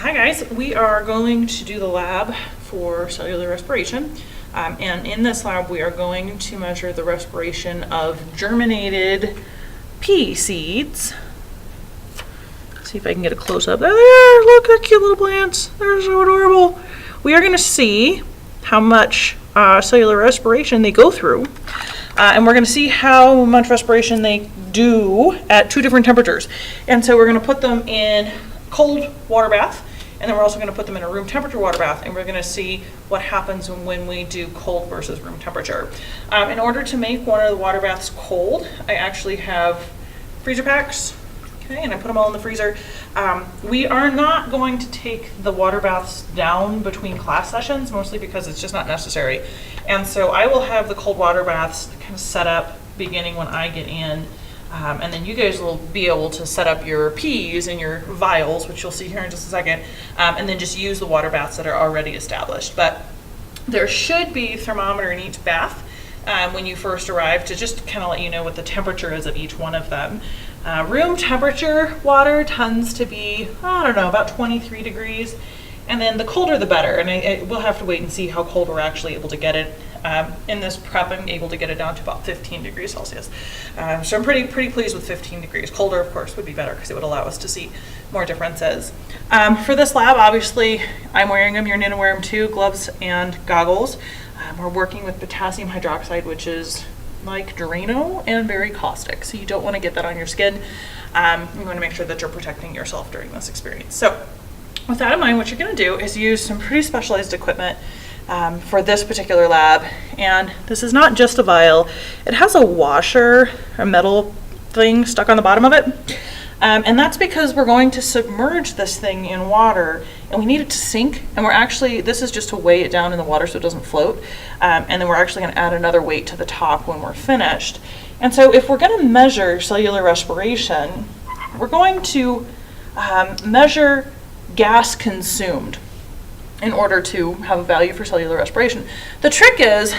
Hi guys, we are going to do the lab for cellular respiration. And in this lab we are going to measure the respiration of germinated pea seeds. See if I can get a close up. There they are, look, they're cute little plants. They're so adorable. We are going to see how much cellular respiration they go through. And we're going to see how much respiration they do at two different temperatures. And so we're going to put them in cold water bath, and then we're also going to put them in a room temperature water bath, and we're going to see what happens when we do cold versus room temperature. In order to make one of the water baths cold, I actually have freezer packs, okay, and I put them all in the freezer. We are not going to take the water baths down between class sessions, mostly because it's just not necessary. And so I will have the cold water baths kind of set up beginning when I get in. And then you guys will be able to set up your peas and your vials, which you'll see here in just a second, and then just use the water baths that are already established. But there should be a thermometer in each bath when you first arrive to just kind of let you know what the temperature is of each one of them. Room temperature water tends to be, I don't know, about 23 degrees. And then the colder the better. And we'll have to wait and see how cold we're actually able to get it. In this prep, I'm able to get it down to about 15 degrees Celsius. So I'm pretty pleased with 15 degrees. Colder, of course, would be better because it would allow us to see more differences. For this lab, obviously, I'm wearing them. You're going to wear them too, gloves and goggles. We're working with potassium hydroxide, which is like Drano and very caustic. So you don't want to get that on your skin. You want to make sure that you're protecting yourself during this experience. So with that in mind, what you're going to do is use some pretty specialized equipment for this particular lab. And this is not just a vial. It has a washer, a metal thing stuck on the bottom of it. And that's because we're going to submerge this thing in water, and we need it to sink. And we're actually, this is just to weigh it down in the water so it doesn't float. And then we're actually going to add another weight to the top when we're finished. And so if we're going to measure cellular respiration, we're going to measure gas consumed in order to have a value for cellular respiration. The trick is,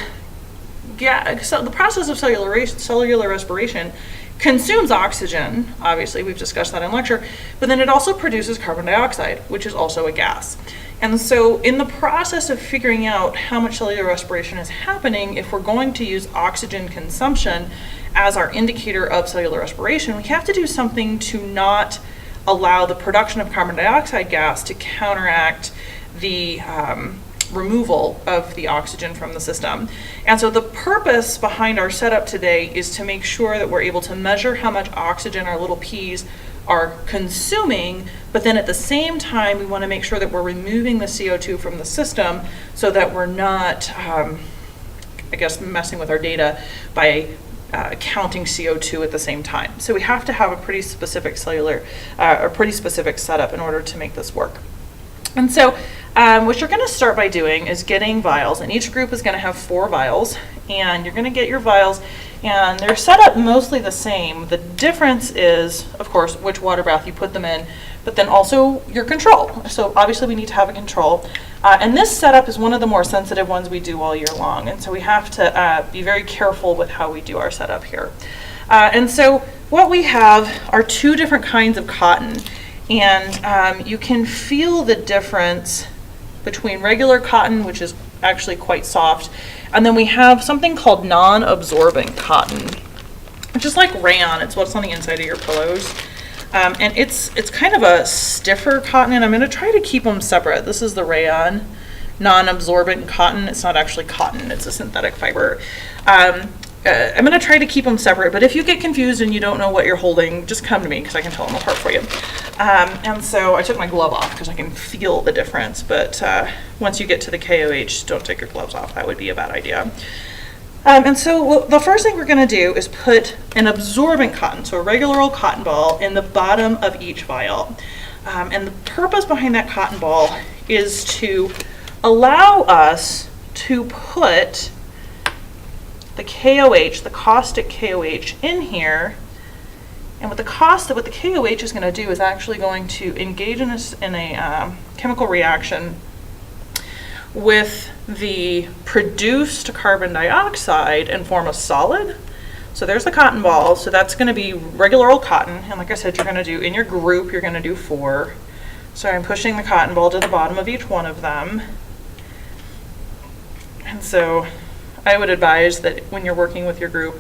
so the process of cellular respiration consumes oxygen. Obviously, we've discussed that in lecture, but then it also produces carbon dioxide, which is also a gas. And so in the process of figuring out how much cellular respiration is happening, if we're going to use oxygen consumption as our indicator of cellular respiration, we have to do something to not allow the production of carbon dioxide gas to counteract the removal of the oxygen from the system. And so the purpose behind our setup today is to make sure that we're able to measure how much oxygen our little peas are consuming, but then at the same time we want to make sure that we're removing the CO2 from the system so that we're not, messing with our data by counting CO2 at the same time. So we have to have a pretty specific setup in order to make this work. And so what you're going to start by doing is getting vials, and each group is going to have 4 vials, and you're going to get your vials, and they're set up mostly the same. The difference is, of course, which water bath you put them in, but then also your control. So obviously we need to have a control. And this setup is one of the more sensitive ones we do all year long, and so we have to be very careful with how we do our setup here. And so what we have are 2 different kinds of cotton. And you can feel the difference between regular cotton, which is actually quite soft, and then we have something called non-absorbent cotton, which is like rayon. It's what's on the inside of your pillows. And it's kind of a stiffer cotton, and I'm going to try to keep them separate. This is the rayon non-absorbent cotton. It's not actually cotton, it's a synthetic fiber. I'm going to try to keep them separate, but if you get confused and you don't know what you're holding, just come to me because I can tell them apart for you. And so I took my glove off because I can feel the difference, but once you get to the KOH, don't take your gloves off. That would be a bad idea. And so the first thing we're going to do is put an absorbent cotton, so a regular old cotton ball, in the bottom of each vial. And the purpose behind that cotton ball is to allow us to put the KOH, the caustic KOH, in here. And what the KOH is going to do is actually going to engage in a chemical reaction with the produced carbon dioxide and form a solid. So there's the cotton ball. So that's going to be regular old cotton. And like I said, you're going to do, in your group, you're going to do 4. So I'm pushing the cotton ball to the bottom of each one of them. And so I would advise that when you're working with your group,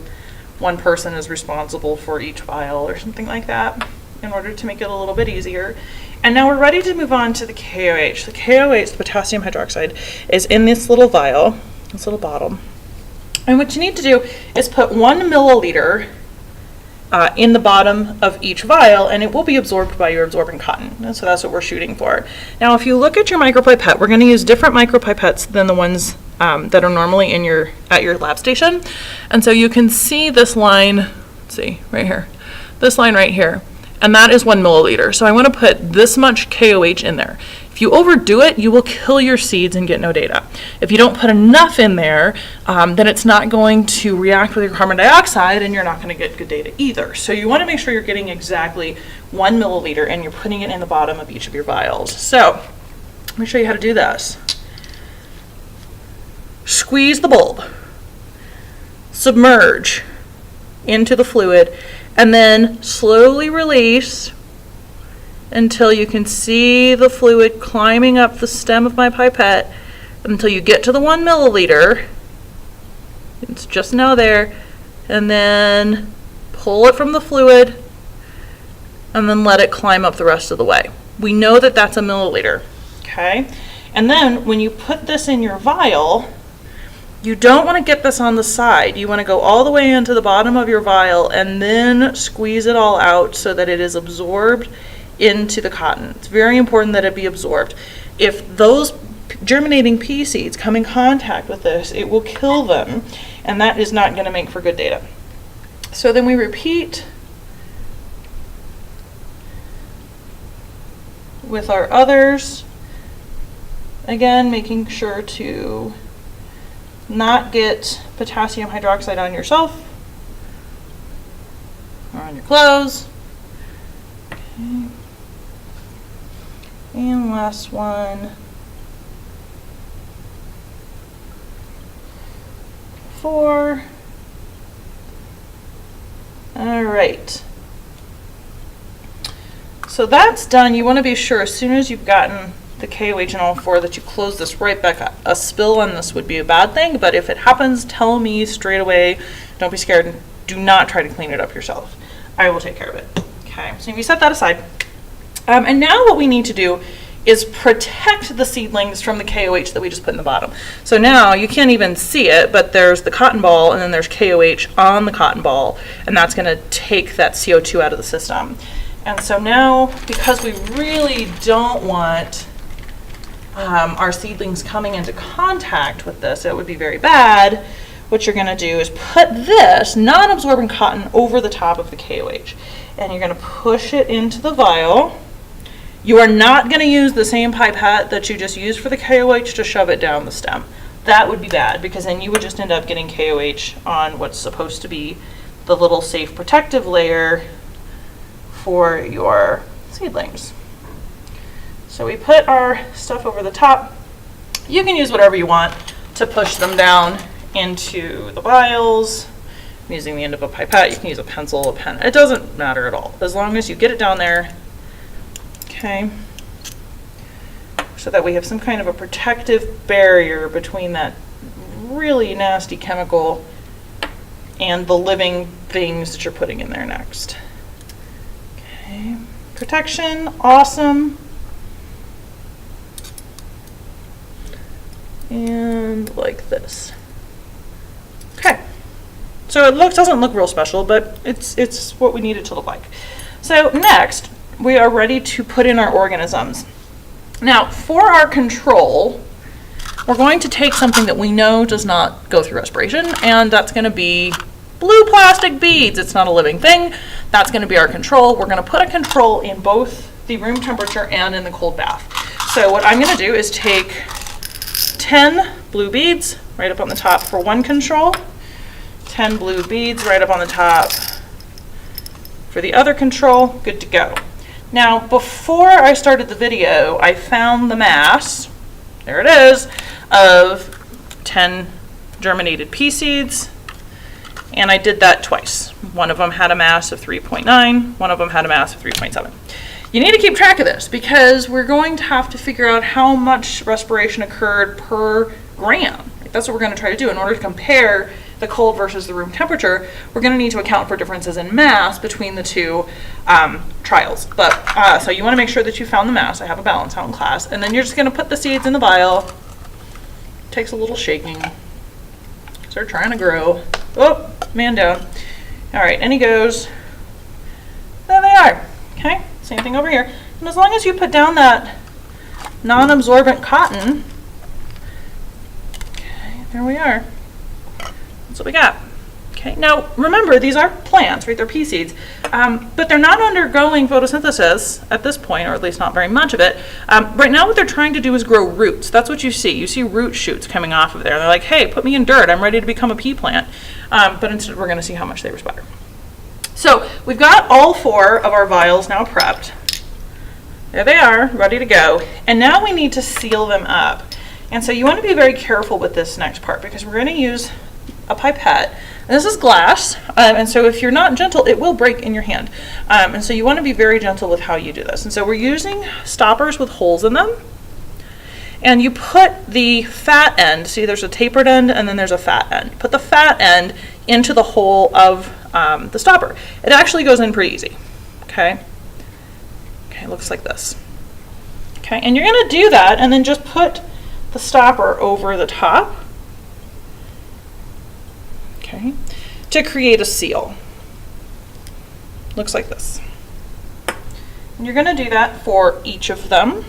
one person is responsible for each vial or something like that in order to make it a little bit easier. And now we're ready to move on to the KOH. The KOH, the potassium hydroxide, is in this little vial, this little bottle. And what you need to do is put 1 milliliter in the bottom of each vial, and it will be absorbed by your absorbent cotton. And so that's what we're shooting for. Now, if you look at your micropipette, we're going to use different micropipettes than the ones that are normally in at your lab station. And so you can see this line, let's see, right here, this line right here, and that is 1 milliliter. So I want to put this much KOH in there. If you overdo it, you will kill your seeds and get no data. If you don't put enough in there, then it's not going to react with your carbon dioxide and you're not going to get good data either. So you want to make sure you're getting exactly 1 milliliter and you're putting it in the bottom of each of your vials. So let me show you how to do this. Squeeze the bulb, submerge into the fluid, and then slowly release until you can see the fluid climbing up the stem of my pipette until you get to the 1 milliliter. It's just now there. And then pull it from the fluid and then let it climb up the rest of the way. We know that that's 1 milliliter, okay? And then when you put this in your vial, you don't want to get this on the side. You want to go all the way into the bottom of your vial and then squeeze it all out so that it is absorbed into the cotton. It's very important that it be absorbed. If those germinating pea seeds come in contact with this, it will kill them, and that is not going to make for good data. So then we repeat with our others, again making sure to not get potassium hydroxide on yourself or on your clothes. Okay. And last one. 4. All right. So that's done. You want to be sure as soon as you've gotten the KOH in all 4 that you close this right back up. A spill on this would be a bad thing, but if it happens, tell me straight away. Don't be scared and do not try to clean it up yourself. I will take care of it. Okay, so you set that aside. And now what we need to do is protect the seedlings from the KOH that we just put in the bottom. So now you can't even see it, but there's the cotton ball and then there's KOH on the cotton ball, and that's going to take that CO2 out of the system. And so now, because we really don't want our seedlings coming into contact with this, it would be very bad, what you're going to do is put this non-absorbent cotton over the top of the KOH. And you're going to push it into the vial. You are not going to use the same pipette that you just used for the KOH to shove it down the stem. That would be bad, because then you would just end up getting KOH on what's supposed to be the little safe protective layer for your seedlings. So we put our stuff over the top. You can use whatever you want to push them down into the vials. I'm using the end of a pipette. You can use a pencil, a pen. It doesn't matter at all, as long as you get it down there. Okay, so that we have some kind of a protective barrier between that really nasty chemical and the living things that you're putting in there next. Okay, protection, awesome. And like this. Okay, so it doesn't look real special, but it's what we need it to look like. So next, we are ready to put in our organisms. Now, for our control, we're going to take something that we know does not go through respiration, and that's going to be blue plastic beads. It's not a living thing. That's going to be our control. We're going to put a control in both the room temperature and in the cold bath. So what I'm going to do is take 10 blue beads right up on the top for one control, 10 blue beads right up on the top for the other control. Good to go. Now, before I started the video, I found the mass, there it is, of 10 germinated pea seeds, and I did that twice. One of them had a mass of 3.9, one of them had a mass of 3.7. you need to keep track of this because we're going to have to figure out how much respiration occurred per gram. That's what we're going to try to do in order to compare the cold versus the room temperature. We're going to need to account for differences in mass between the two trials. But so you want to make sure that you found the mass. I have a balance out in class. And then you're just going to put the seeds in the vial. Takes a little shaking because they're trying to grow. Oh, man down. All right, and he goes. There they are. Okay, same thing over here. And as long as you put down that non-absorbent cotton, okay, there we are. That's what we got. Okay, now remember, these are plants, right? They're pea seeds, but they're not undergoing photosynthesis at this point, or at least not very much of it. Right now what they're trying to do is grow roots. That's what you see. You see root shoots coming off of there. They're like, hey, put me in dirt. I'm ready to become a pea plant. But instead we're going to see how much they respire. So we've got all 4 of our vials now prepped. There they are, ready to go. And now we need to seal them up. And so you want to be very careful with this next part because we're going to use a pipette. And this is glass, and so if you're not gentle, it will break in your hand. And so you want to be very gentle with how you do this. And so we're using stoppers with holes in them. And you put the fat end, see there's a tapered end and then there's a fat end. Put the fat end into the hole of the stopper. It actually goes in pretty easy, okay? Okay, it looks like this. Okay, and you're gonna do that and then just put the stopper over the top, okay, to create a seal. Looks like this. And you're gonna do that for each of them.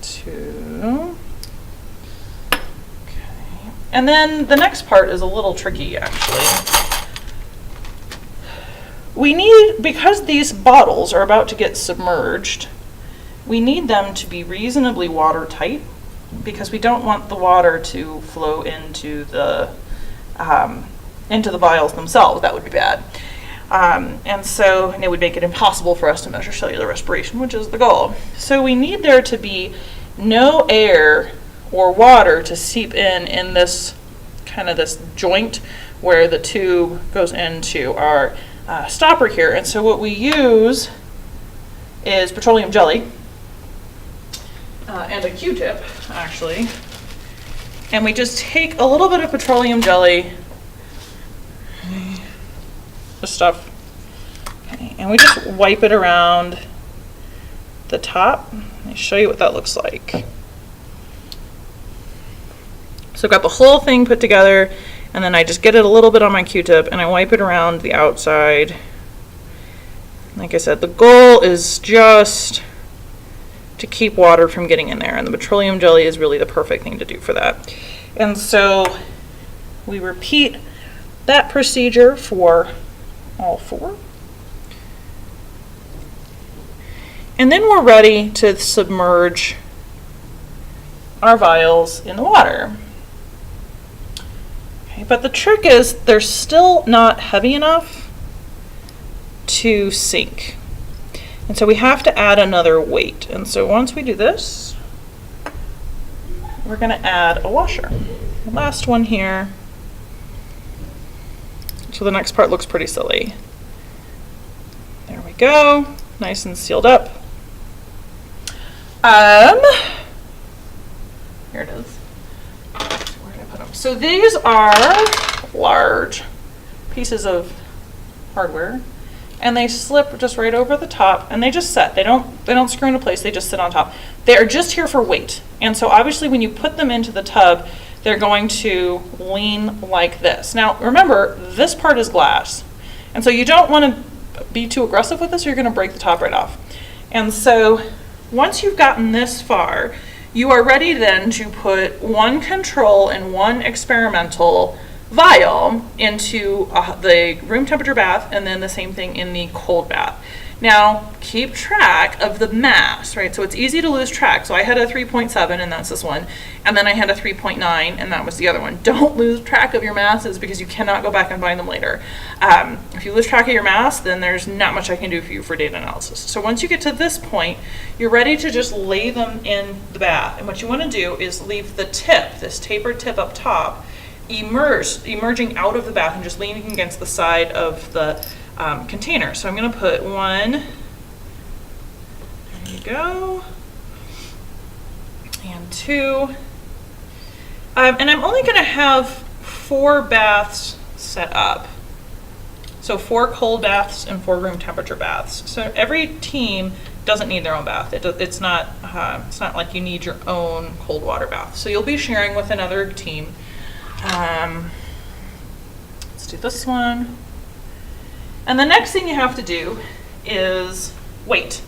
2. Okay. And then the next part is a little tricky, actually. We need, because these bottles are about to get submerged, we need them to be reasonably watertight because we don't want the water to flow into the vials themselves. That would be bad. And so it would make it impossible for us to measure cellular respiration, which is the goal. So we need there to be no air or water to seep in this kind of this joint where the tube goes into our stopper here. And so what we use is petroleum jelly and a Q-tip, actually. And we just take a little bit of petroleum jelly, the stuff, okay, and we just wipe it around the top. Let me show you what that looks like. So I've got the whole thing put together, and then I just get it a little bit on my Q-tip and I wipe it around the outside. Like I said, the goal is just to keep water from getting in there, and the petroleum jelly is really the perfect thing to do for that. And so we repeat that procedure for all 4. And then we're ready to submerge our vials in the water. Okay, but the trick is they're still not heavy enough to sink. And so we have to add another weight. And so once we do this, we're going to add a washer. The last one here. So the next part looks pretty silly. There we go. Nice and sealed up. Here it is. Where did I put them? So these are large pieces of hardware, and they slip just right over the top, and they just set. They don't screw into place. They just sit on top. They are just here for weight, and so obviously when you put them into the tub, they're going to lean like this. Now remember, this part is glass, and so you don't want to be too aggressive with this, or you're going to break the top right off. And so once you've gotten this far, you are ready then to put one control and one experimental vial into the room temperature bath, and then the same thing in the cold bath. Now keep track of the mass, right? So it's easy to lose track. So I had a 3.7 and that's this one, and then I had a 3.9 and that was the other one. Don't lose track of your masses because you cannot go back and find them later. If you lose track of your mass, then there's not much I can do for you for data analysis. So once you get to this point, you're ready to just lay them in the bath. And what you want to do is leave the tip, this tapered tip up top, emerging out of the bath and just leaning against the side of the container. So I'm going to put one, there you go, and two. And I'm only going to have 4 baths set up. So 4 cold baths and 4 room temperature baths. So every team doesn't need their own bath. It's not like you need your own cold water bath. So you'll be sharing with another team. Let's do this one. And the next thing you have to do is wait.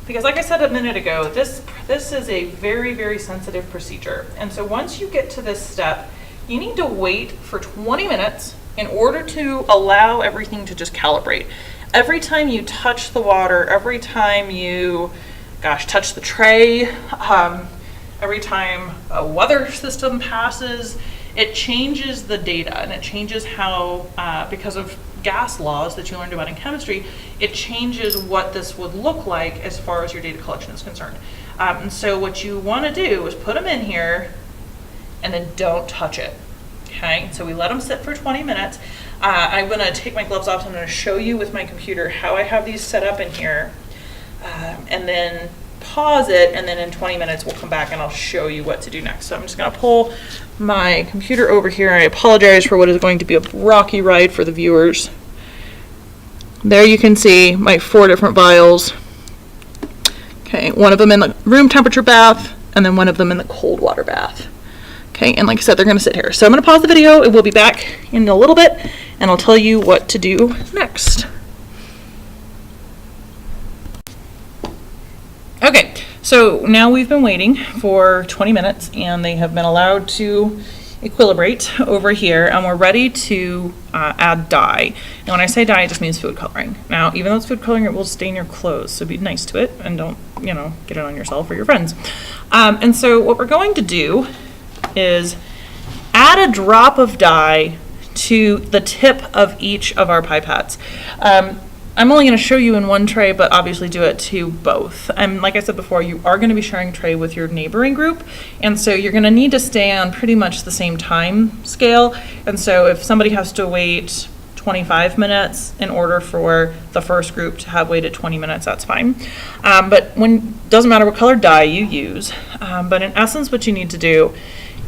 Because like I said a minute ago, this is a very, very sensitive procedure. And so once you get to this step, you need to wait for 20 minutes in order to allow everything to just calibrate. Every time you touch the water, every time you, touch the tray, every time a weather system passes, it changes the data, and it changes how, because of gas laws that you learned about in chemistry, it changes what this would look like as far as your data collection is concerned. And so what you want to do is put them in here and then don't touch it. Okay, so we let them sit for 20 minutes. I'm going to take my gloves off, and I'm going to show you with my computer how I have these set up in here, and then pause it, and then in 20 minutes we'll come back and I'll show you what to do next. So I'm just going to pull my computer over here. I apologize for what is going to be a rocky ride for the viewers. There you can see my 4 different vials. Okay, one of them in the room temperature bath, and then one of them in the cold water bath. Okay, and like I said, they're going to sit here. So I'm going to pause the video, and we'll be back in a little bit, and I'll tell you what to do next. Okay, so now we've been waiting for 20 minutes, and they have been allowed to equilibrate over here, and we're ready to add dye. And when I say dye, it just means food coloring. Now, even though it's food coloring, it will stain your clothes, so be nice to it, and don't, get it on yourself or your friends. And so what we're going to do is add a drop of dye to the tip of each of our pipettes. I'm only going to show you in one tray, but obviously do it to both. And like I said before, you are going to be sharing a tray with your neighboring group, and so you're going to need to stay on pretty much the same time scale. And so if somebody has to wait 25 minutes in order for the first group to have waited 20 minutes, that's fine. But doesn't matter what color dye you use, but in essence what you need to do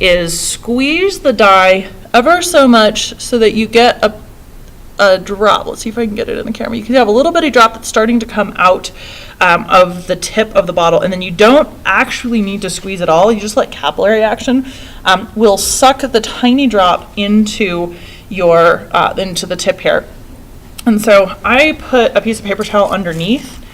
is squeeze the dye ever so much so that you get a drop. Let's see if I can get it in the camera. You can have a little bitty drop that's starting to come out of the tip of the bottle, and then you don't actually need to squeeze it all. You just let capillary action will suck the tiny drop into into the tip here. And so I put a piece of paper towel underneath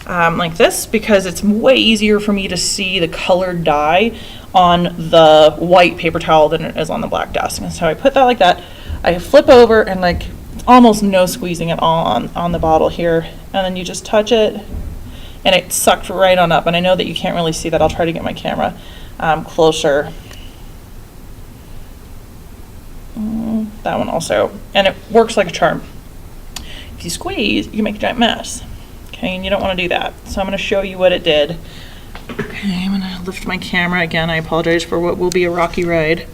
like this, because it's way easier for me to see the colored dye on the white paper towel than it is on the black desk. And so I put that like that. I flip over, and like almost no squeezing at all on the bottle here, and then you just touch it and it sucked right on up. And I know that you can't really see that. I'll try to get my camera closer. That one also, and it works like a charm. If you squeeze, you can make a giant mess. Okay, and you don't want to do that. So I'm going to show you what it did. Okay, I'm going to lift my camera again. I apologize for what will be a rocky ride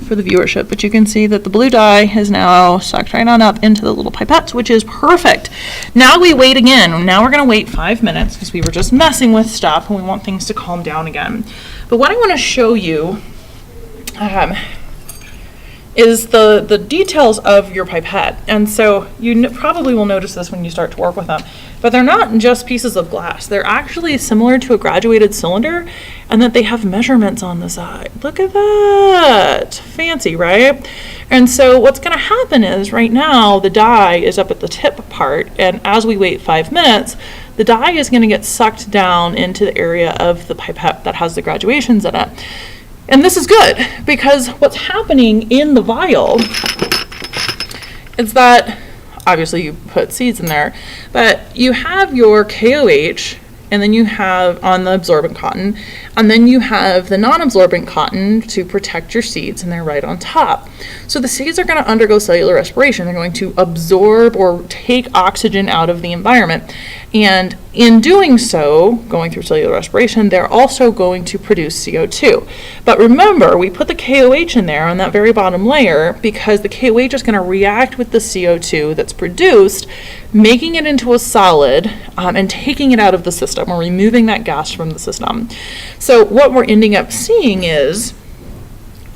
for the viewership, but you can see that the blue dye is now sucked right on up into the little pipettes, which is perfect. Now we wait again. Now we're going to wait 5 minutes because we were just messing with stuff and we want things to calm down again. But what I want to show you is the details of your pipette. And so you probably will notice this when you start to work with them, but they're not just pieces of glass. They're actually similar to a graduated cylinder, and that they have measurements on the side. Look at that, fancy, right? And so what's gonna happen is right now the dye is up at the tip part, and as we wait 5 minutes, the dye is gonna get sucked down into the area of the pipette that has the graduations in it. And this is good, because what's happening in the vial is that, obviously you put seeds in there, but you have your KOH, and then you have on the absorbent cotton, and then you have the non-absorbent cotton to protect your seeds, and they're right on top. So the seeds are going to undergo cellular respiration. They're going to absorb or take oxygen out of the environment. And in doing so, going through cellular respiration, they're also going to produce CO2. But remember, we put the KOH in there on that very bottom layer because the KOH is going to react with the CO2 that's produced, making it into a solid and taking it out of the system, or removing that gas from the system. So what we're ending up seeing is,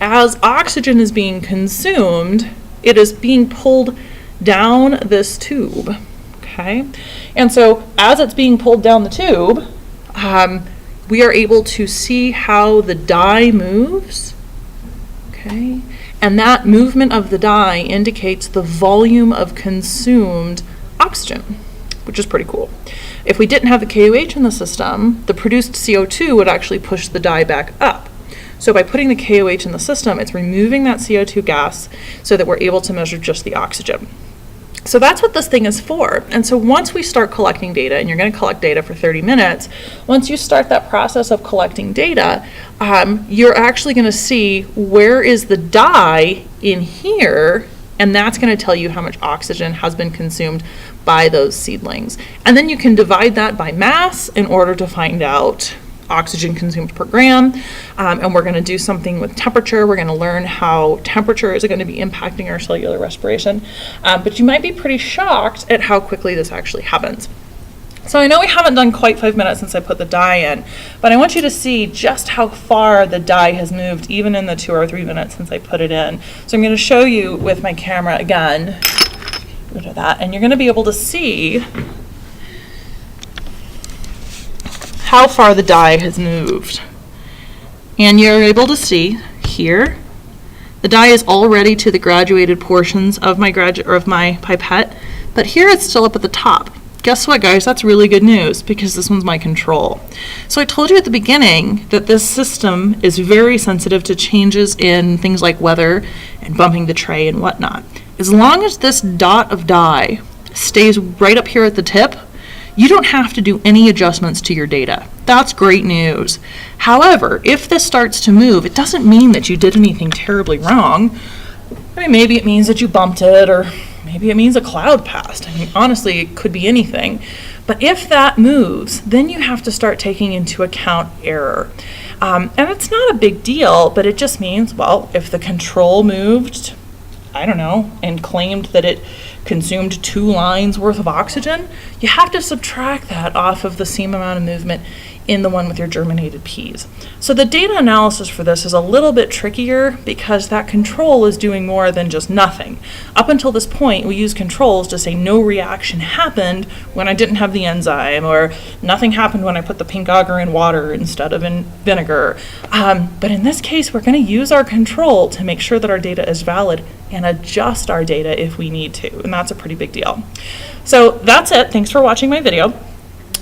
as oxygen is being consumed, it is being pulled down this tube. Okay, and so as it's being pulled down the tube, we are able to see how the dye moves. Okay, and that movement of the dye indicates the volume of consumed oxygen, which is pretty cool. If we didn't have the KOH in the system, the produced CO2 would actually push the dye back up. So by putting the KOH in the system, it's removing that CO2 gas so that we're able to measure just the oxygen. So that's what this thing is for. And so once we start collecting data, and you're going to collect data for 30 minutes, once you start that process of collecting data, you're actually going to see where is the dye in here, and that's going to tell you how much oxygen has been consumed by those seedlings. And then you can divide that by mass in order to find out oxygen consumed per gram, and we're going to do something with temperature. We're going to learn how temperature is going to be impacting our cellular respiration, but you might be pretty shocked at how quickly this actually happens. So I know we haven't done quite 5 minutes since I put the dye in, but I want you to see just how far the dye has moved even in the 2 or 3 minutes since I put it in. So I'm going to show you with my camera again, rid of that, and you're going to be able to see how far the dye has moved. And you're able to see here, the dye is already to the graduated portions of my pipette, but here it's still up at the top. Guess what, guys? That's really good news because this one's my control. So I told you at the beginning that this system is very sensitive to changes in things like weather and bumping the tray and whatnot. As long as this dot of dye stays right up here at the tip, you don't have to do any adjustments to your data. That's great news. However, if this starts to move, it doesn't mean that you did anything terribly wrong. I mean, maybe it means that you bumped it, or maybe it means a cloud passed. I mean, honestly, it could be anything. But if that moves, then you have to start taking into account error. And it's not a big deal, but it just means, well, if the control moved, I don't know, and claimed that it consumed 2 lines worth of oxygen, you have to subtract that off of the same amount of movement in the one with your germinated peas. So the data analysis for this is a little bit trickier because that control is doing more than just nothing. Up until this point, we use controls to say no reaction happened when I didn't have the enzyme, or nothing happened when I put the pink agar in water instead of in vinegar. But in this case, we're going to use our control to make sure that our data is valid and adjust our data if we need to, and that's a pretty big deal. So that's it. Thanks for watching my video.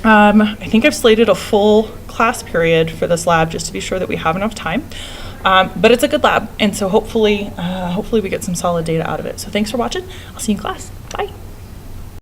I think I've slated a full class period for this lab just to be sure that we have enough time. But it's a good lab, and so hopefully we get some solid data out of it. So thanks for watching. I'll see you in class. Bye.